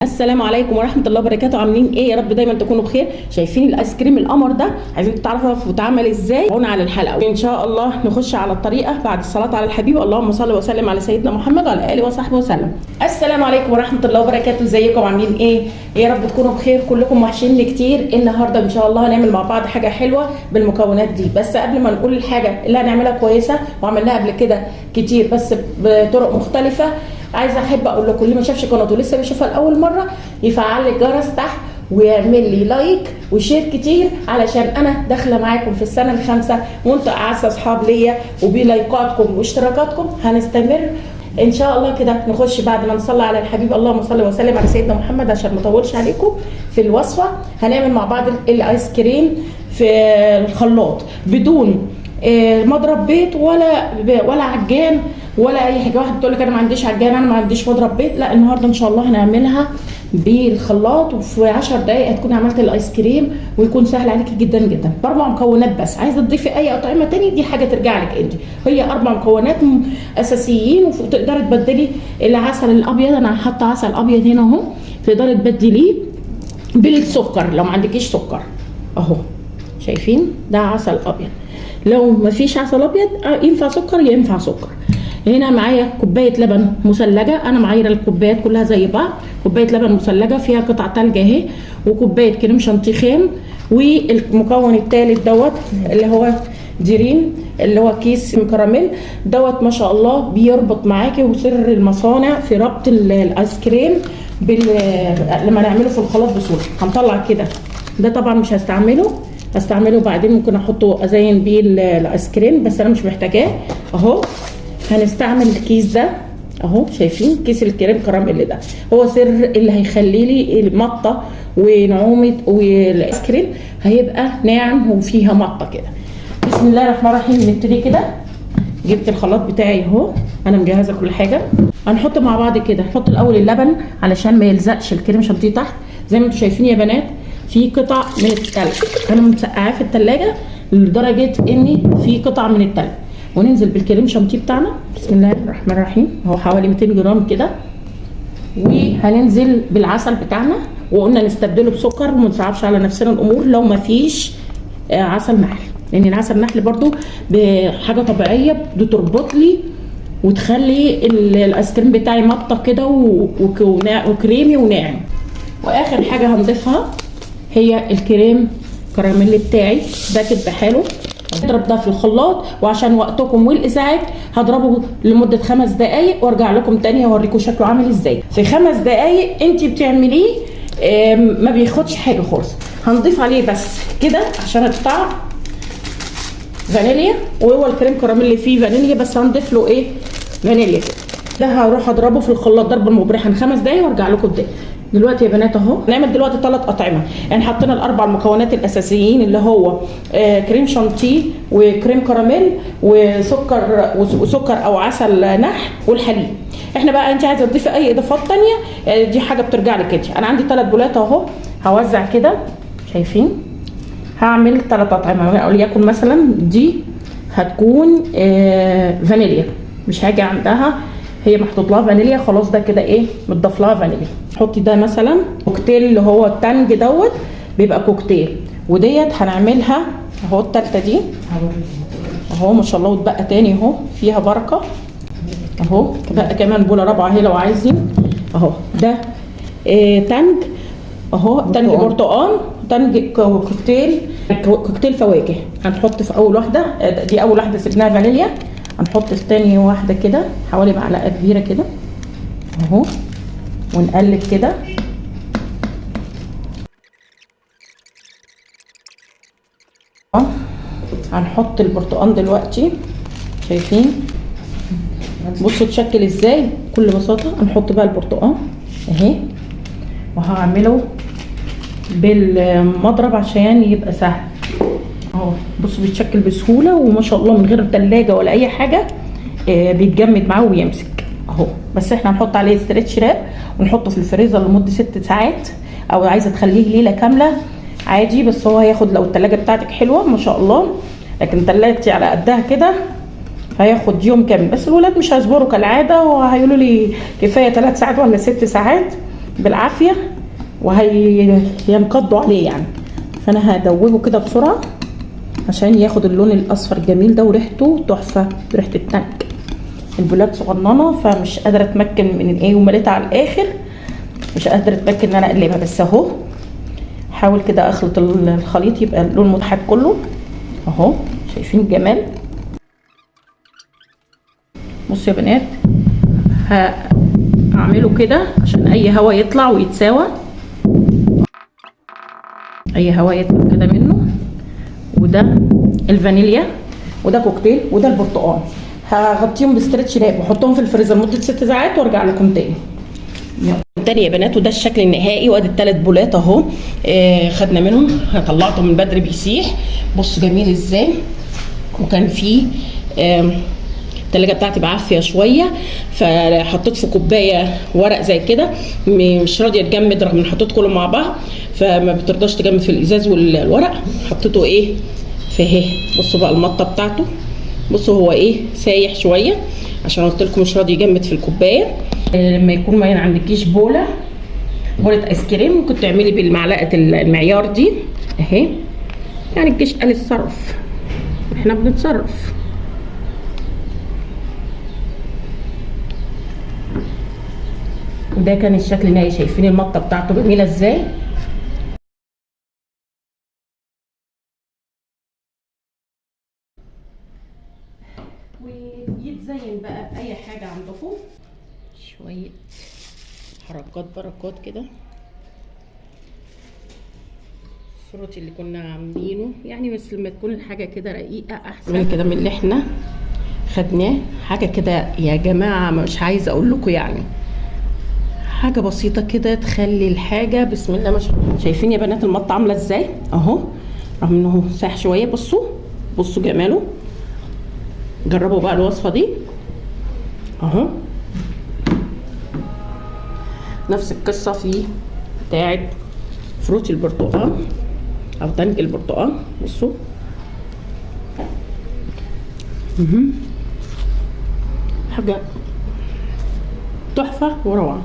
السلام عليكم ورحمه الله وبركاته. عاملين ايه؟ يا رب دايما تكونوا بخير. شايفين الايس كريم القمر ده؟ عايزين تعرفوا بيتعمل ازاي؟ تعالوا على الحلقه ان شاء الله. نخش على الطريقه بعد الصلاه على الحبيب. اللهم صل وسلم على سيدنا محمد وعلى اله وصحبه وسلم. السلام عليكم ورحمه الله وبركاته. ازيكم؟ عاملين ايه؟ يا رب تكونوا بخير. كلكم وحشيني كتير. النهارده ان شاء الله هنعمل مع بعض حاجه حلوه بالمكونات دي. بس قبل ما نقول الحاجه اللي هنعملها كويسه وعملناها قبل كده كتير بس بطرق مختلفه، عايزه احب اقول لكم اللي ما شافش قناتي ولسه بيشوفها لاول مره يفعل الجرس تحت ويعمل لي لايك وشير كتير، علشان انا داخله معاكم في السنه الخامسه وانتوا اعز اصحاب ليا، وبلايكاتكم واشتراكاتكم هنستمر ان شاء الله كده. نخش بعد ما نصلي على الحبيب اللهم صل وسلم على سيدنا محمد عشان ما اطولش عليكم في الوصفه. هنعمل مع بعض الايس كريم في الخلاط بدون مضرب بيت ولا عجان ولا اي حاجه. واحد بتقول لك انا ما عنديش عجان، انا ما عنديش مضرب بيت. لا، النهارده ان شاء الله هنعملها بالخلاط، وفي 10 دقائق هتكون عملت الايس كريم ويكون سهل عليكي جدا جدا باربع مكونات بس. عايزه تضيفي اي اطعمه تاني دي حاجه ترجع لك انت. هي 4 مكونات اساسيين، وتقدري تبدلي العسل الابيض. انا حاطه عسل ابيض هنا اهو، تقدري تبدليه بالسكر لو ما عندكيش سكر اهو. شايفين ده عسل ابيض. لو ما فيش عسل ابيض ينفع سكر ينفع سكر. هنا معايا كوبايه لبن مثلجه، انا معايره الكوبايات كلها زي بعض. كوبايه لبن مثلجه فيها قطع تلج اهي، وكوبايه كريم شانتيه خام. والمكون الثالث دوت اللي هو ديرين، اللي هو كيس كراميل دوت. ما شاء الله بيربط معاكي، وسر المصانع في ربط الايس كريم لما نعمله في الخلاط بسهوله. هنطلع كده، ده طبعا مش هستعمله بعدين، ممكن احطه ازين بيه الايس كريم بس انا مش محتاجاه اهو. هنستعمل الكيس ده اهو. شايفين كيس الكريم كراميل ده هو سر اللي هيخلي لي المطه ونعومه، والايس كريم هيبقى ناعم وفيها مطه كده. بسم الله الرحمن الرحيم. نبتدي كده. جبت الخلاط بتاعي اهو، انا مجهزه كل حاجه. هنحط مع بعض كده. نحط الاول اللبن علشان ما يلزقش الكريم شانتيه تحت. زي ما انتم شايفين يا بنات في قطع من التلج، انا مسقعاه في الثلاجه لدرجه ان في قطع من التلج. وننزل بالكريم شانتيه بتاعنا. بسم الله الرحمن الرحيم. هو حوالي 200 جرام كده. وهننزل بالعسل بتاعنا، وقلنا نستبدله بسكر وما نصعبش على نفسنا الامور لو ما فيش عسل نحل، لان العسل النحل برضو بحاجه طبيعيه بتربط لي وتخلي الايس كريم بتاعي مطه كده وكريمي وناعم. واخر حاجه هنضيفها هي الكريم كراميل بتاعي باكت بحاله. هضرب ده في الخلاط، وعشان وقتكم والازعاج هضربه لمده 5 دقائق وارجع لكم تاني اوريكم شكله عامل ازاي. في 5 دقائق انت بتعمليه ما بياخدش حاجه خالص. هنضيف عليه بس كده عشان الطعم فانيليا، وهو الكريم كراميل فيه فانيليا بس هنضيف له ايه؟ فانيليا كده. ده هروح اضربه في الخلاط ضربه مبرحه 5 دقائق وارجع لكم تاني. دلوقتي يا بنات اهو نعمل دلوقتي 3 اطعمه. يعني حطينا الاربع مكونات الاساسيين اللي هو كريم شانتيه وكريم كراميل وسكر او عسل نحل والحليب. احنا بقى انت عايزه تضيفي اي اضافات ثانيه دي حاجه بترجع لك انت. انا عندي 3 بولات اهو، هوزع كده. شايفين؟ هعمل 3 اطعمه، وليكن مثلا دي هتكون فانيليا، مش هاجي عندها هي محطوط لها فانيليا خلاص، ده كده ايه متضاف لها فانيليا. حطي ده مثلا كوكتيل اللي هو التانج دوت بيبقى كوكتيل. وديت هنعملها اهو التالتة دي اهو ما شاء الله. وتبقى تاني اهو فيها بركه اهو. بقى كمان بوله رابعه اهي لو عايزين اهو. ده تانج اهو، تانج برتقال، تانج كوكتيل فواكه. هنحط في اول واحده، دي اول واحده سيبناها فانيليا. هنحط في تاني واحده كده حوالي معلقه كبيره كده اهو، ونقلب كده. هنحط البرتقال دلوقتي. شايفين؟ بصوا اتشكل ازاي بكل بساطه. هنحط بقى البرتقال اهي، وهعمله بالمضرب عشان يبقى سهل اهو. بصوا بيتشكل بسهوله وما شاء الله من غير ثلاجه ولا اي حاجه، بيتجمد معاه ويمسك اهو. بس احنا هنحط عليه ستريتش راب ونحطه في الفريزر لمده 6 ساعات، او عايزه تخليه ليله كامله عادي. بس هو هياخد لو الثلاجه بتاعتك حلوه ما شاء الله، لكن ثلاجتي على قدها كده هياخد يوم كامل. بس الولاد مش هيصبروا كالعاده وهيقولوا لي كفايه 3 ساعات ولا 6 ساعات. بالعافيه وهينقضوا عليه يعني. فانا هدوبه كده بسرعه عشان ياخد اللون الاصفر الجميل ده، وريحته تحفه، ريحه التانك. البولات صغننه فمش قادره اتمكن من ايه، ومليتها على الاخر مش قادره اتمكن ان انا اقلبها. بس اهو حاول كده اخلط الخليط يبقى اللون متحد كله اهو. شايفين الجمال؟ بصوا يا بنات، هعمله كده عشان اي هوا يطلع ويتساوى، اي هوا يطلع كده منه. وده الفانيليا، وده كوكتيل، وده البرتقال. هغطيهم بستريتش لاب واحطهم في الفريزر لمده 6 ساعات وارجع لكم تاني. تاني يا بنات، وده الشكل النهائي، وادي الثلاث بولات اهو. خدنا منهم، طلعته من بدري بيسيح. بص جميل ازاي. وكان فيه التلاجة بتاعتي بعافيه شويه، فحطيت في كوبايه ورق زي كده مش راضيه تجمد رغم ان حطيت كله مع بعض، فما بترضاش تجمد في الازاز والورق. حطيته ايه في اهي. بصوا بقى المطه بتاعته، بصوا هو ايه سايح شويه عشان قلت لكم مش راضي يجمد في الكوبايه. لما يكون ما عندكيش بوله ايس كريم، ممكن تعملي بالمعلقه المعيار دي اهي. يعني الجيش قال الصرف، احنا بنتصرف. وده كان الشكل النهائي. شايفين المطه بتاعته جميله ازاي. ويتزين بقى باي حاجه عندكم، شويه حركات بركات كده. الفروت اللي كنا عاملينه يعني، بس لما تكون الحاجه كده رقيقه احسن كده من اللي احنا خدناه. حاجه كده يا جماعه مش عايزه اقول لكم يعني، حاجه بسيطه كده تخلي الحاجه بسم الله ما شاء الله. شايفين يا بنات المطه عامله ازاي اهو، رغم انه ساح شويه. بصوا بصوا جماله. جربوا بقى الوصفه دي اهو. نفس القصه في بتاعه فروت البرتقال او تانك البرتقال. بصوا حاجه تحفه وروعه.